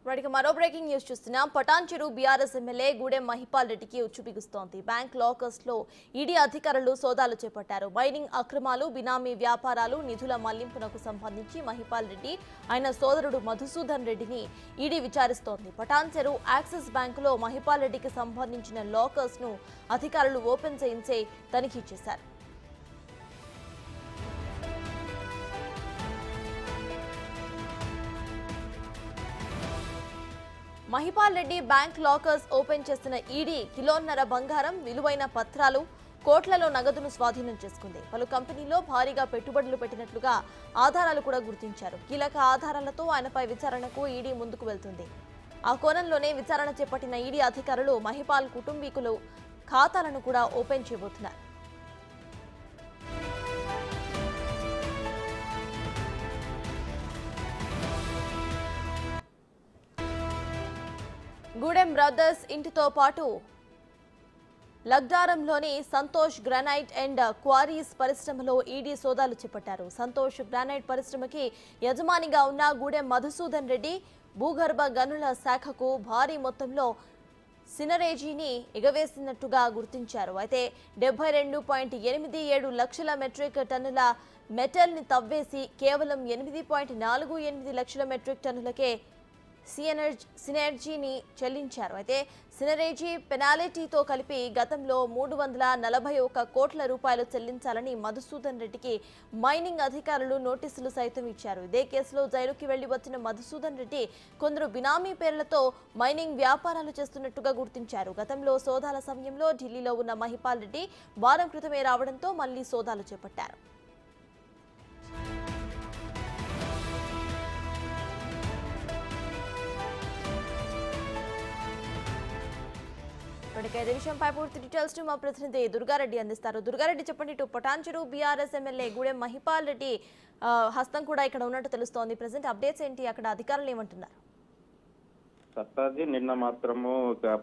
వాటికి మరో breaking news చూస్తున్నాం. పటాన్చెరు బీఆర్ఎస్ ఎమ్మెల్యే గూడెం మహిపాల్ రెడ్డికి ఉచ్చుబిగుస్తోంది. బ్యాంక్ లాకర్స్ లో ఈడీ అధికారులు సోదాలు చేపట్టారు. మైనింగ్ అక్రమాలు, బినామీ వ్యాపారాలు, నిధుల మళ్లింపునకు సంబంధించి మహిపాల్ రెడ్డి ఆయన సోదరుడు మధుసూదన్ రెడ్డిని ఈడీ విచారిస్తోంది. పటాన్చెరు యాక్సిస్ బ్యాంకులో మహిపాల్ రెడ్డికి సంబంధించిన లాకర్స్ ను అధికారులు ఓపెన్ చేయించే తనిఖీ చేశారు. Mahipal Reddy bank lockers open చేసిన ఈడీ కిలోన్నర బంగారం, విలువైన పత్రాలు, కోట్లలో నగదును స్వాధీనం చేసుకుంది. పలు కంపెనీల్లో భారీగా పెట్టుబడులు పెట్టినట్లుగా ఆధారాలు కూడా గుర్తించారు. కీలక ఆధారాలతో ఆయనపై విచారణకు ఈడీ ముందుకు వెళ్తుంది. ఆ కోణంలోనే విచారణ చేపట్టిన ఈడీ అధికారులు మహిపాల్ కుటుంబీకులు ఖాతాలను కూడా ఓపెన్ చేయబోతున్నారు. గూడెం బ్రదర్స్ ఇంటితో పాటు లగ్దారంలోని సంతోష్ గ్రానైట్ అండ్ క్వారీస్ పరిశ్రమలో ఈడీ సోదాలు చేపట్టారు. సంతోష్ గ్రానైట్ పరిశ్రమకి యజమానిగా ఉన్న గూడెం మధుసూదన్ రెడ్డి భూగర్భ గనుల శాఖకు భారీ మొత్తంలో సినరేజీని ఎగవేసినట్టుగా గుర్తించారు. అయితే 72.87 లక్షల మెట్రిక్ టన్నుల మెటల్ ని తవ్వేసి కేవలం 8.48 లక్షల మెట్రిక్ టన్నులకే సినర్జీని చెల్లించారు. అయితే సినరేజీ పెనాల్టీతో కలిపి గతంలో 341 కోట్ల రూపాయలు చెల్లించాలని మధుసూదన్ రెడ్డికి మైనింగ్ అధికారులు నోటీసులు సైతం ఇచ్చారు. ఇదే కేసులో జైలుకి వెళ్లి వచ్చిన మధుసూదన్ రెడ్డి కొందరు బినామీ పేర్లతో మైనింగ్ వ్యాపారాలు చేస్తున్నట్టుగా గుర్తించారు. గతంలో సోదాల సమయంలో ఢిల్లీలో ఉన్న మహిపాల్ రెడ్డి వారం క్రితమే రావడంతో మళ్లీ సోదాలు చేపట్టారు. ఇదే విషయంపై పూర్తి డీటెయిల్స్ మా ప్రతినిధి దుర్గారెడ్డి అందిస్తారు. దుర్గారెడ్డి చెప్పండి, ఇటు పటాన్చెరు బీఆర్ఎస్ ఎమ్మెల్యే గూడెం మహిపాల్ రెడ్డి హస్తం కూడా ఇక్కడ ఉన్నట్టు తెలుస్తోంది. ప్రెసెంట్ అప్డేట్స్ ఏంటి, అక్కడ అధికారులు ఏమంటున్నారు? సత్తాజీ, నిన్న మాత్రము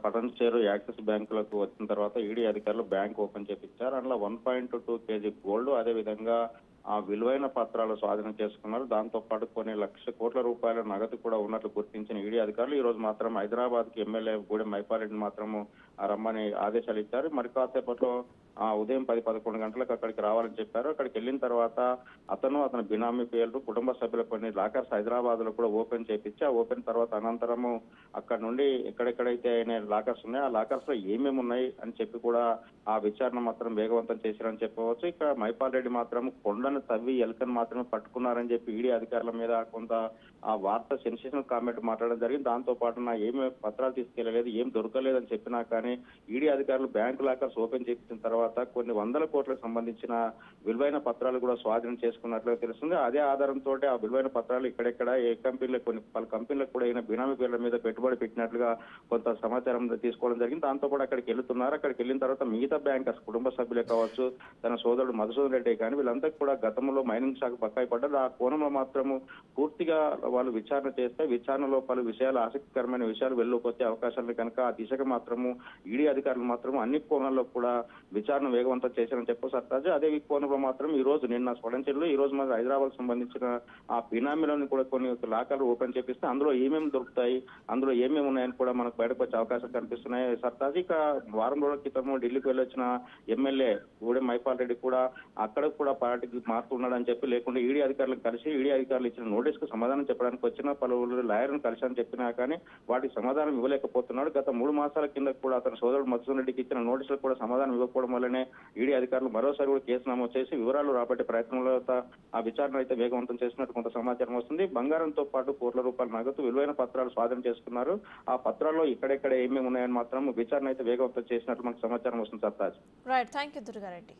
పటాన్చెరు యాక్సిస్ బ్యాంకులకు వచ్చిన తర్వాత ఈడీ అధికారులు బ్యాంక్ ఓపెన్ చేపించారు. అందులో 1.2 kg గోల్డ్, అదే విధంగా ఆ విలువైన పత్రాలు స్వాధీనం చేసుకున్నారు. దాంతో పాటు కొన్ని లక్ష కోట్ల రూపాయల నగదు కూడా ఉన్నట్లు గుర్తించిన ఈడీ అధికారులు ఈ రోజు మాత్రం హైదరాబాద్ కి ఎమ్మెల్యే గూడెం మహిపాల్ రెడ్డిని మాత్రము రమ్మని ఆదేశాలు ఇచ్చారు. మరి కాసేపట్లో ఉదయం 10-11 గంటలకు అక్కడికి రావాలని చెప్పారు. అక్కడికి వెళ్ళిన తర్వాత అతని బినామీ పేర్లు, కుటుంబ సభ్యుల కొన్ని లాకర్స్ హైదరాబాద్ లో కూడా ఓపెన్ చేపించి ఆ ఓపెన్ తర్వాత అనంతరము అక్కడ నుండి ఎక్కడెక్కడైతే ఆయన లాకర్స్ ఉన్నాయో ఆ లాకర్స్ లో ఏమేమి ఉన్నాయి అని చెప్పి కూడా ఆ విచారణ మాత్రం వేగవంతం చేశారని చెప్పవచ్చు. ఇక్కడ మహిపాల్ రెడ్డి మాత్రం కొండను తవ్వి ఎలుకను మాత్రమే పట్టుకున్నారని చెప్పి ఈడీ అధికారుల మీద కొంత ఆ వార్త సెన్సేషనల్ కామెంట్ మాట్లాడడం జరిగింది. దాంతో పాటు ఏమీ పత్రాలు తీసుకెళ్లలేదు, ఏం దొరకలేదని చెప్పినా కానీ ఈడీ అధికారులు బ్యాంకు లాకర్స్ ఓపెన్ చేసిన తర్వాత కొన్ని వందల కోట్లకు సంబంధించిన విలువైన పత్రాలు కూడా స్వాధీనం చేసుకున్నట్లుగా తెలుస్తుంది. అదే ఆధారంతో ఆ విలువైన పత్రాలు ఇక్కడెక్కడ ఏ కంపెనీలకు పలు కంపెనీలకు కూడా ఈయన బినామీ పేర్ల మీద పెట్టుబడి పెట్టినట్లుగా కొంత సమాచారం తీసుకోవడం జరిగింది. దాంతో పాటు అక్కడికి వెళ్తున్నారు. అక్కడికి వెళ్ళిన తర్వాత మిగతా బ్యాంకర్స్, కుటుంబ సభ్యులే కావచ్చు, తన సోదరుడు మధుసూదన్ రెడ్డి కానీ వీళ్ళంతా కూడా గతంలో మైనింగ్ శాఖ బకాయి పడ్డారు. ఆ కోణంలో మాత్రము పూర్తిగా వాళ్ళు విచారణ చేస్తే విచారణలో పలు విషయాలు, ఆసక్తికరమైన విషయాలు వెళ్లిపోతే అవకాశాలు కనుక ఆ దిశగా మాత్రము ఈడీ అధికారులు మాత్రము అన్ని కోణాల్లో కూడా విచారణ వేగవంతం చేశారని చెప్పు సత్తాజీ. అదే కోణంలో మాత్రం ఈ రోజు నిన్న స్వడంచెల్లో ఈ రోజు మన హైదరాబాద్ సంబంధించిన ఆ బినామీలను కూడా కొన్ని లాకర్లు ఓపెన్ చేపిస్తే అందులో ఏమేమి దొరుకుతాయి, అందులో ఏమేమి ఉన్నాయని కూడా మనకు బయటకు వచ్చే అవకాశాలు కనిపిస్తున్నాయి. సత్తాజీ, ఇక వారం రోజుల క్రితం ఢిల్లీకి వెళ్ళొచ్చిన ఎమ్మెల్యే గూడెం మహిపాల్ రెడ్డి కూడా అక్కడ కూడా పార్టీకి మారుతున్నాడని చెప్పి, లేకుండా ఈడీ అధికారులను కలిసి ఈడీ అధికారులు ఇచ్చిన నోటీస్ కు సమాధానం చెప్పడానికి వచ్చిన పలువురు లాయర్ను కలిశారని చెప్పినా కానీ వాటికి సమాధానం ఇవ్వలేకపోతున్నాడు. గత 3 మాసాల కింద కూడా అతని సోదరుడు మధుసూదన్ రెడ్డికి ఇచ్చిన నోటీసులకు కూడా సమాధానం ఇవ్వకపోవడం వల్లనే ఈడీ అధికారులు మరోసారి కూడా కేసు నమోదు చేసి వివరాలు రాబట్టే ప్రయత్నంలో ఆ విచారణ అయితే వేగవంతం చేసినట్టు కొంత సమాచారం వస్తుంది. బంగారంతో పాటు కోట్ల రూపాయల నగదు, విలువైన పత్రాలు స్వాధీనం చేసుకున్నారు. ఆ పత్రాల్లో ఇక్కడెక్కడ ఏమేమి ఉన్నాయని మాత్రం విచారణ అయితే వేగవంతం చేసినట్లు మనకు సమాచారం వస్తుంది. సత్తాజ్. Right, thank you Durga Reddy.